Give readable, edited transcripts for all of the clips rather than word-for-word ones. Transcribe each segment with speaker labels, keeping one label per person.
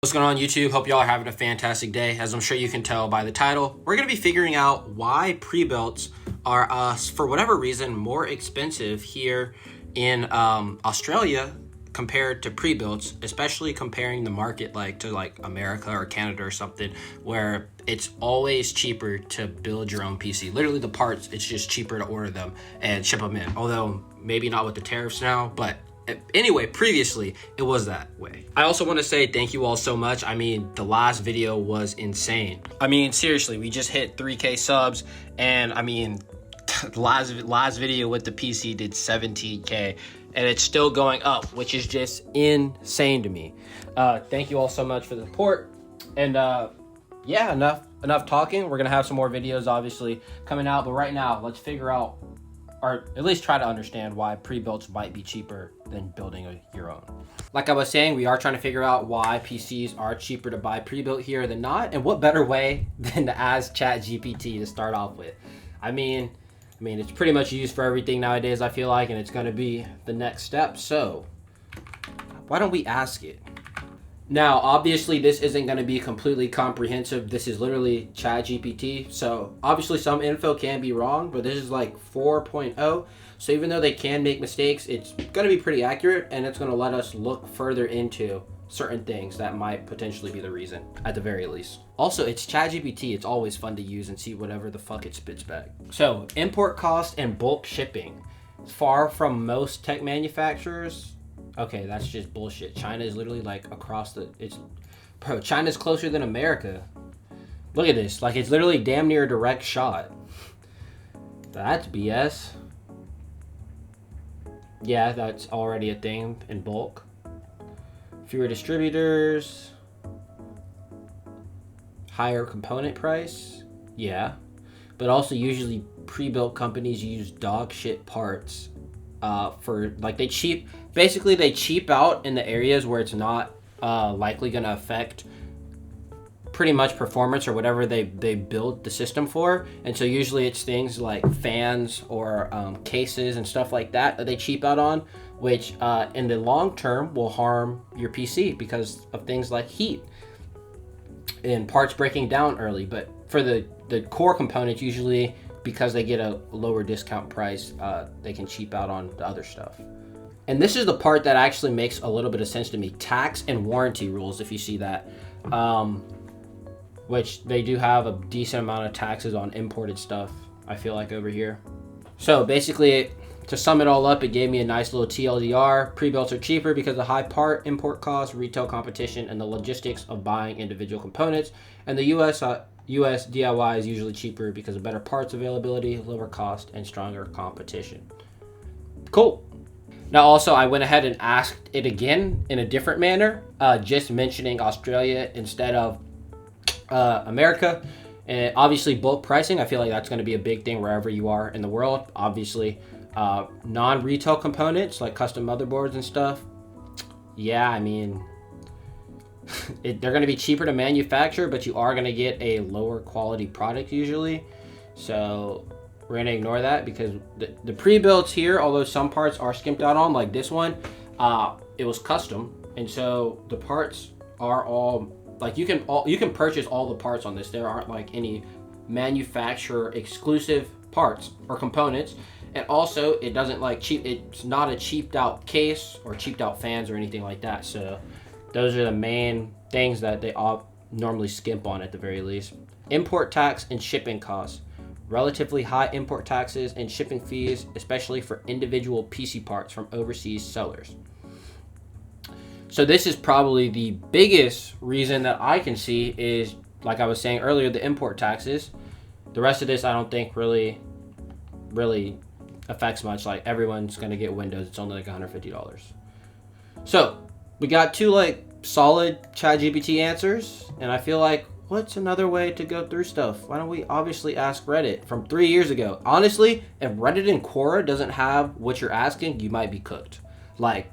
Speaker 1: What's going on YouTube? Hope y'all are having a fantastic day. As I'm sure you can tell by the title, we're going to be figuring out why pre-builts are, for whatever reason, more expensive here in Australia compared to pre-builts, especially comparing the market to America or Canada or something, where it's always cheaper to build your own PC. Literally the parts, it's just cheaper to order them and ship them in. Although maybe not with the tariffs now, but anyway, previously it was that way. I also want to say thank you all so much. I mean, the last video was insane. I mean, seriously, we just hit 3K subs, and I mean, the last video with the PC did 17K, and it's still going up, which is just insane to me. Thank you all so much for the support, and yeah, enough talking. We're gonna have some more videos obviously coming out, but right now let's figure out, or at least try to understand, why pre-builts might be cheaper than building your own. Like I was saying, we are trying to figure out why PCs are cheaper to buy pre-built here than not, and what better way than to ask ChatGPT to start off with. I mean, it's pretty much used for everything nowadays, I feel like, and it's gonna be the next step, so why don't we ask it? Now, obviously, this isn't going to be completely comprehensive. This is literally ChatGPT. So, obviously, some info can be wrong, but this is like 4.0. So, even though they can make mistakes, it's going to be pretty accurate, and it's going to let us look further into certain things that might potentially be the reason, at the very least. Also, it's ChatGPT. It's always fun to use and see whatever the fuck it spits back. So, import cost and bulk shipping. Far from most tech manufacturers. Okay, that's just bullshit. China is literally like across the, bro, China's closer than America. Look at this, like it's literally damn near a direct shot. That's BS. Yeah, that's already a thing in bulk. Fewer distributors. Higher component price. Yeah. But also usually pre-built companies use dog shit parts for, like, they cheap out in the areas where it's not likely going to affect pretty much performance or whatever they build the system for. And so usually it's things like fans or cases and stuff like that they cheap out on, which in the long term will harm your PC because of things like heat and parts breaking down early. But for the core components, usually because they get a lower discount price, they can cheap out on the other stuff. And this is the part that actually makes a little bit of sense to me. Tax and warranty rules, if you see that. Which they do have a decent amount of taxes on imported stuff, I feel like, over here. So basically, to sum it all up, it gave me a nice little TLDR. Pre-builts are cheaper because of high part import costs, retail competition, and the logistics of buying individual components. And the US DIY is usually cheaper because of better parts availability, lower cost, and stronger competition. Cool. Now also, I went ahead and asked it again in a different manner, just mentioning Australia instead of America. And obviously bulk pricing, I feel like that's going to be a big thing wherever you are in the world. Obviously, non-retail components like custom motherboards and stuff. Yeah, I mean, they're going to be cheaper to manufacture, but you are going to get a lower quality product usually. So we're going to ignore that because the pre-builds here, although some parts are skimped out on, like this one, it was custom. And so the parts are all, like, you can purchase all the parts on this. There aren't like any manufacturer exclusive parts or components. And also it doesn't it's not a cheaped out case or cheaped out fans or anything like that. So those are the main things that they all normally skimp on at the very least. Import tax and shipping costs. Relatively high import taxes and shipping fees, especially for individual PC parts from overseas sellers. So this is probably the biggest reason that I can see is, like I was saying earlier, the import taxes. The rest of this I don't think really affects much. Like, everyone's going to get Windows. It's only like $150. So we got two like solid ChatGPT answers, and I feel like, what's another way to go through stuff? Why don't we obviously ask Reddit from 3 years ago? Honestly, if Reddit and Quora doesn't have what you're asking, you might be cooked. Like,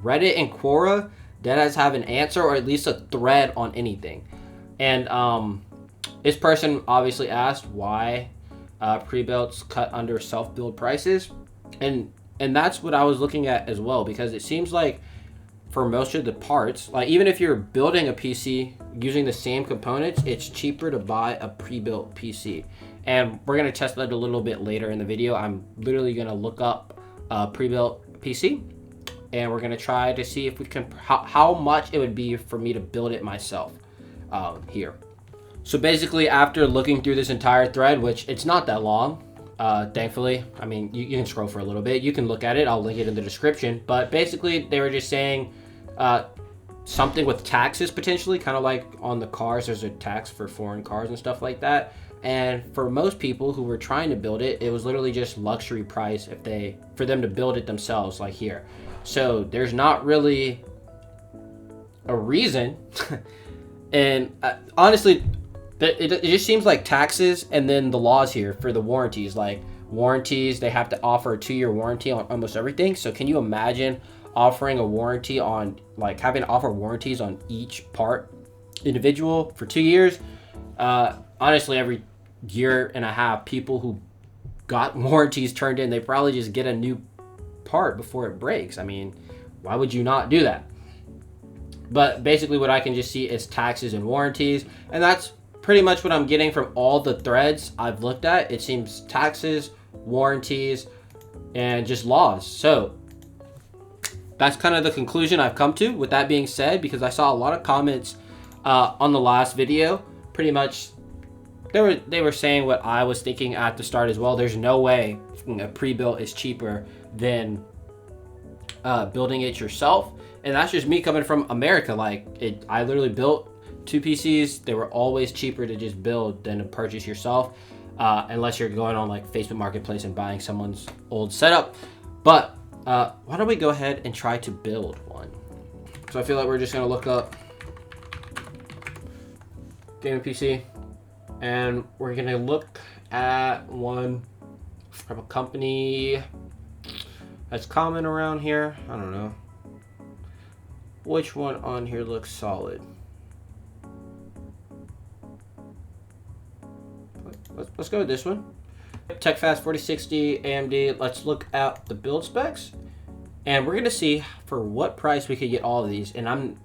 Speaker 1: Reddit and Quora, deadass have an answer or at least a thread on anything. And this person obviously asked why pre-builts cut under self-build prices, and that's what I was looking at as well, because it seems like for most of the parts, like even if you're building a PC using the same components, it's cheaper to buy a pre-built PC. And we're going to test that a little bit later in the video. I'm literally going to look up a pre-built PC, and we're going to try to see if we can, how much it would be for me to build it myself here. So basically, after looking through this entire thread, which it's not that long, thankfully, I mean, you can scroll for a little bit, you can look at it, I'll link it in the description, but basically they were just saying something with taxes potentially, kind of like on the cars, there's a tax for foreign cars and stuff like that. And for most people who were trying to build it, it was literally just luxury price for them to build it themselves, like here. So there's not really a reason. And honestly, it just seems like taxes and then the laws here for the warranties. Like warranties, they have to offer a 2-year warranty on almost everything. So can you imagine offering a warranty on, like having to offer warranties on each part individual for 2 years? Honestly, every year and a half, people who got warranties turned in, they probably just get a new part before it breaks. I mean, why would you not do that? But basically what I can just see is taxes and warranties, and that's pretty much what I'm getting from all the threads I've looked at. It seems taxes, warranties, and just laws. So that's kind of the conclusion I've come to. With that being said, because I saw a lot of comments on the last video, pretty much they were saying what I was thinking at the start as well. There's no way a pre-built is cheaper than building it yourself. And that's just me coming from America. Like I literally built 2 PCs. They were always cheaper to just build than to purchase yourself, unless you're going on like Facebook Marketplace and buying someone's old setup. But why don't we go ahead and try to build one? So I feel like we're just gonna look up gaming PC, and we're gonna look at one from a company that's common around here. I don't know which one on here looks solid. Let's go with this one. TechFast 4060 AMD. Let's look at the build specs, and we're gonna see for what price we could get all of these. And I'm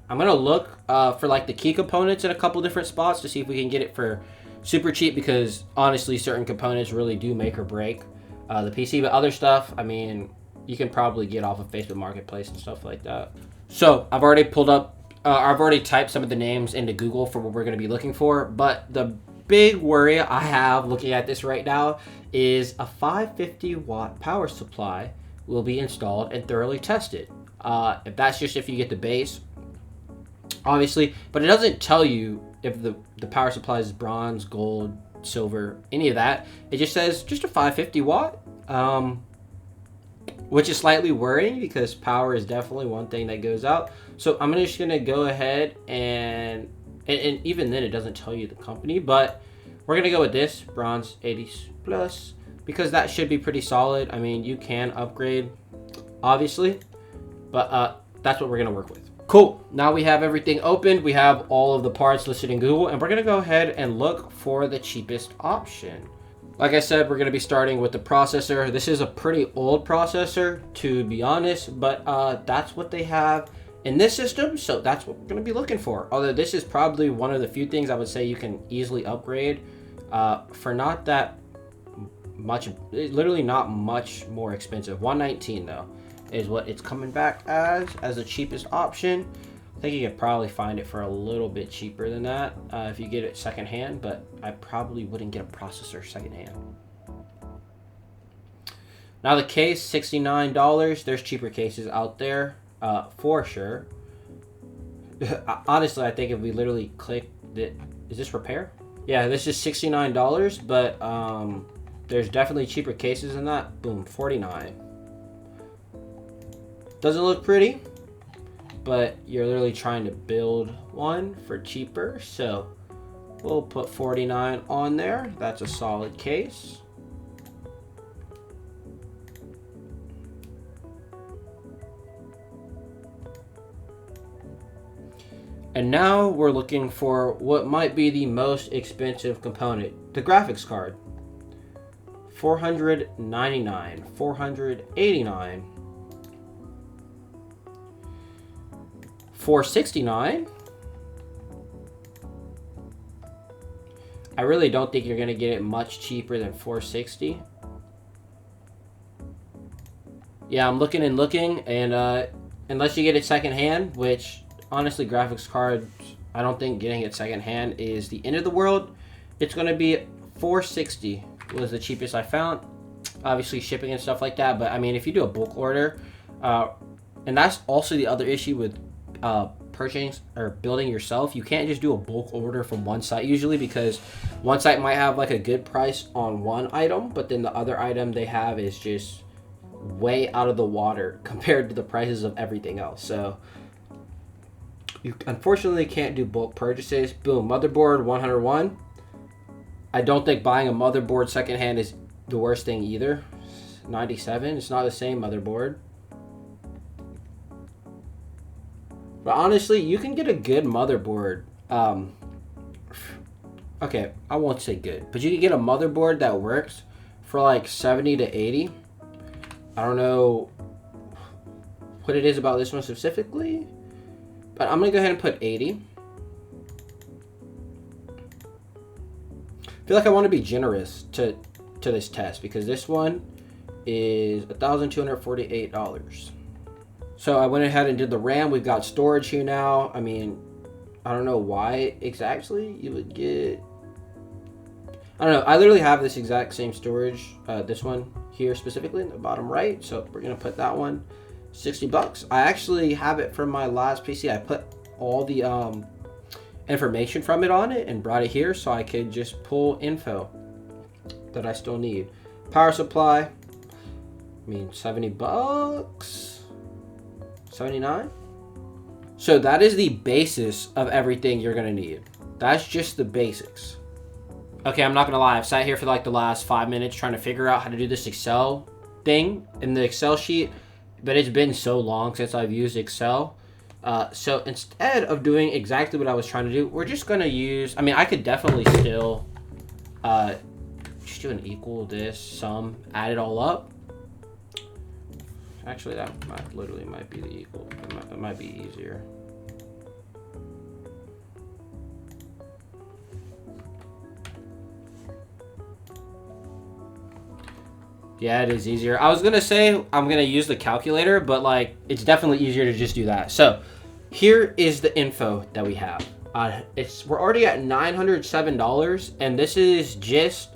Speaker 1: gonna look for like the key components in a couple different spots to see if we can get it for super cheap, because honestly certain components really do make or break the PC. But other stuff, I mean, you can probably get off of Facebook Marketplace and stuff like that. So I've already pulled up, I've already typed some of the names into Google for what we're gonna be looking for, but the big worry I have looking at this right now is a 550 watt power supply will be installed and thoroughly tested. If that's just if you get the base, obviously, but it doesn't tell you if the power supply is bronze, gold, silver, any of that. It just says just a 550 watt, which is slightly worrying because power is definitely one thing that goes out. So I'm just gonna go ahead and even then it doesn't tell you the company, but we're gonna go with this bronze 80s plus because that should be pretty solid. I mean, you can upgrade obviously, but that's what we're gonna work with. Cool, now we have everything opened. We have all of the parts listed in Google, and we're gonna go ahead and look for the cheapest option. Like I said, we're gonna be starting with the processor. This is a pretty old processor, to be honest, but that's what they have in this system, so that's what we're going to be looking for. Although this is probably one of the few things I would say you can easily upgrade for not that much, literally not much more expensive. 119 though is what it's coming back as the cheapest option. I think you could probably find it for a little bit cheaper than that if you get it secondhand, but I probably wouldn't get a processor secondhand. Now the case, $69. There's cheaper cases out there. For sure. Honestly, I think if we literally click it, is this repair? Yeah, this is $69, but there's definitely cheaper cases than that. Boom, $49. Doesn't look pretty, but you're literally trying to build one for cheaper, so we'll put $49 on there. That's a solid case. And now we're looking for what might be the most expensive component, the graphics card. $499, $489. $469. I really don't think you're gonna get it much cheaper than $460. Yeah, I'm looking and looking, and unless you get it secondhand, which honestly, graphics cards, I don't think getting it secondhand is the end of the world. It's gonna be $460 was the cheapest I found. Obviously, shipping and stuff like that, but I mean, if you do a bulk order, and that's also the other issue with purchasing or building yourself. You can't just do a bulk order from one site usually, because one site might have like a good price on one item, but then the other item they have is just way out of the water compared to the prices of everything else. So you unfortunately can't do bulk purchases. Boom, motherboard 101. I don't think buying a motherboard secondhand is the worst thing either. 97, it's not the same motherboard. But honestly, you can get a good motherboard. Okay, I won't say good, but you can get a motherboard that works for like 70 to 80. I don't know what it is about this one specifically, but I'm gonna go ahead and put 80. I feel like I want to be generous to this test, because this one is $1,248. So I went ahead and did the RAM. We've got storage here now. I mean, I don't know why exactly you would get... I don't know. I literally have this exact same storage, this one here specifically in the bottom right. So we're going to put that one, $60. I actually have it from my last PC. I put all the information from it on it and brought it here so I could just pull info that I still need. Power supply, I mean, $70, 79. So that is the basis of everything you're gonna need. That's just the basics. Okay, I'm not gonna lie, I've sat here for like the last 5 minutes trying to figure out how to do this Excel thing in the Excel sheet, but it's been so long since I've used Excel. So instead of doing exactly what I was trying to do, we're just gonna use, I mean, I could definitely still just do an equal this, sum, add it all up. Actually, that literally might be the equal. It might be easier. Yeah, it is easier. I was gonna say I'm gonna use the calculator, but like it's definitely easier to just do that. So here is the info that we have. We're already at $907, and this is just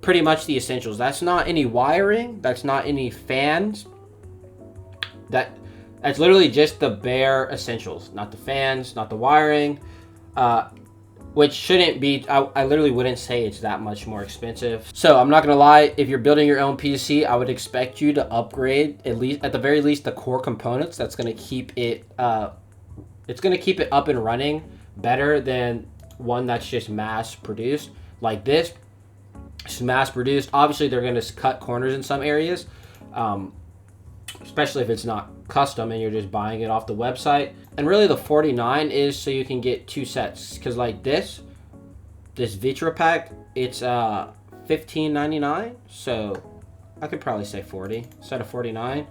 Speaker 1: pretty much the essentials. That's not any wiring. That's not any fans. That's literally just the bare essentials, not the fans, not the wiring, which shouldn't be, I literally wouldn't say it's that much more expensive. So I'm not gonna lie, if you're building your own PC, I would expect you to upgrade at the very least the core components. That's gonna keep it, it's gonna keep it up and running better than one that's just mass produced. Like this, it's mass produced. Obviously they're gonna cut corners in some areas, especially if it's not custom and you're just buying it off the website. And really the 49 is so you can get two sets, because like this Vitra pack, it's $15.99, so I could probably say 40 instead of 49.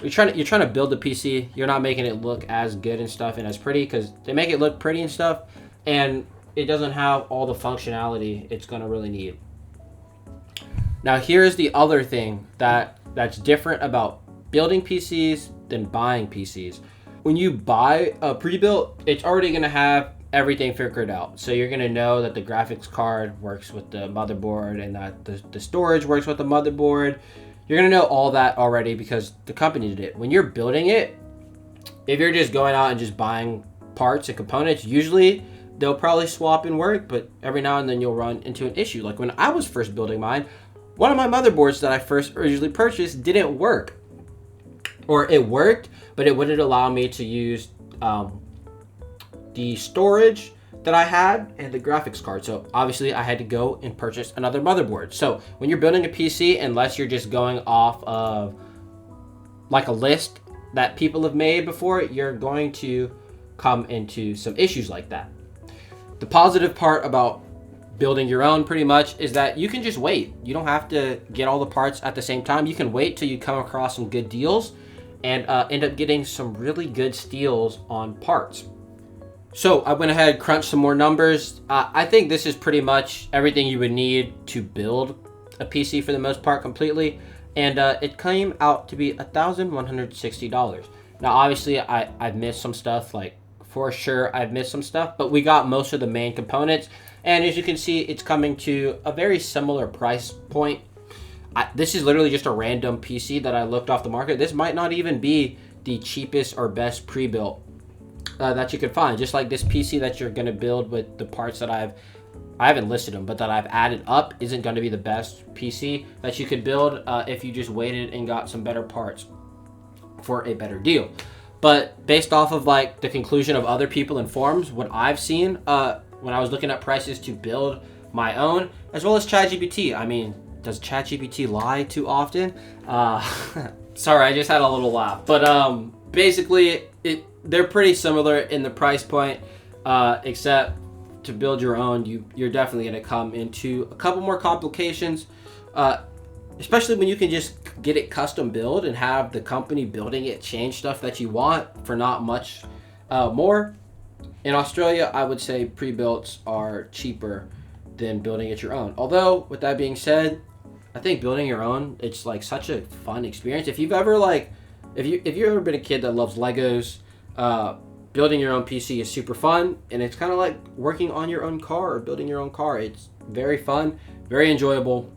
Speaker 1: You're trying to build the PC, you're not making it look as good and stuff and as pretty, because they make it look pretty and stuff, and it doesn't have all the functionality it's gonna really need. Now here's the other thing that's different about building PCs than buying PCs. When you buy a pre-built, it's already gonna have everything figured out. So you're gonna know that the graphics card works with the motherboard and that the storage works with the motherboard. You're gonna know all that already because the company did it. When you're building it, if you're just going out and just buying parts and components, usually they'll probably swap and work, but every now and then you'll run into an issue. Like when I was first building mine, one of my motherboards that I first originally purchased didn't work. Or it worked, but it wouldn't allow me to use the storage that I had and the graphics card. So obviously I had to go and purchase another motherboard. So when you're building a PC, unless you're just going off of like a list that people have made before, you're going to come into some issues like that. The positive part about building your own pretty much is that you can just wait. You don't have to get all the parts at the same time. You can wait till you come across some good deals and end up getting some really good steals on parts. So I went ahead, crunched some more numbers. I think this is pretty much everything you would need to build a PC for the most part completely. And it came out to be $1,160. Now, obviously, I've missed some stuff, like for sure I've missed some stuff, but we got most of the main components. And as you can see, it's coming to a very similar price point. This is literally just a random PC that I looked off the market. This might not even be the cheapest or best pre-built that you could find. Just like this PC that you're going to build with the parts that I haven't listed them, but that I've added up isn't going to be the best PC that you could build if you just waited and got some better parts for a better deal. But based off of like the conclusion of other people in forums, what I've seen when I was looking at prices to build my own, as well as ChatGPT. I mean, does ChatGPT lie too often? Sorry, I just had a little laugh. But basically, they're pretty similar in the price point, except to build your own, you're definitely going to come into a couple more complications, especially when you can just get it custom build and have the company building it change stuff that you want for not much more. In Australia, I would say pre-builts are cheaper than building it your own. Although, with that being said, I think building your own, it's like such a fun experience. If you've ever if you've ever been a kid that loves Legos, building your own PC is super fun, and it's kind of like working on your own car or building your own car. It's very fun, very enjoyable.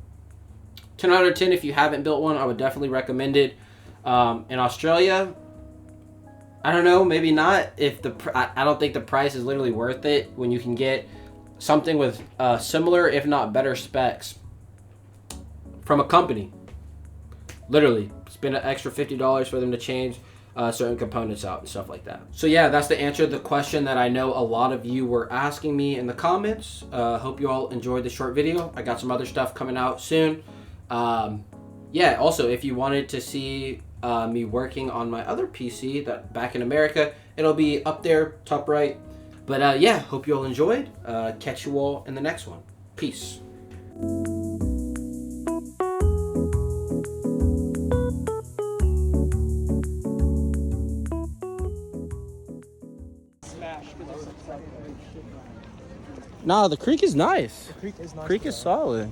Speaker 1: 10 out of 10 if you haven't built one. I would definitely recommend it. In Australia, I don't know, maybe not. I don't think the price is literally worth it when you can get something with similar, if not better specs from a company. Literally, spend an extra $50 for them to change certain components out and stuff like that. So yeah, that's the answer to the question that I know a lot of you were asking me in the comments. Hope you all enjoyed the short video. I got some other stuff coming out soon. Yeah, also, if you wanted to see me working on my other PC that back in America, it'll be up there, top right. But yeah, hope you all enjoyed. Catch you all in the next one. Peace. Nah, the creek is nice. The creek is nice. Creek is solid.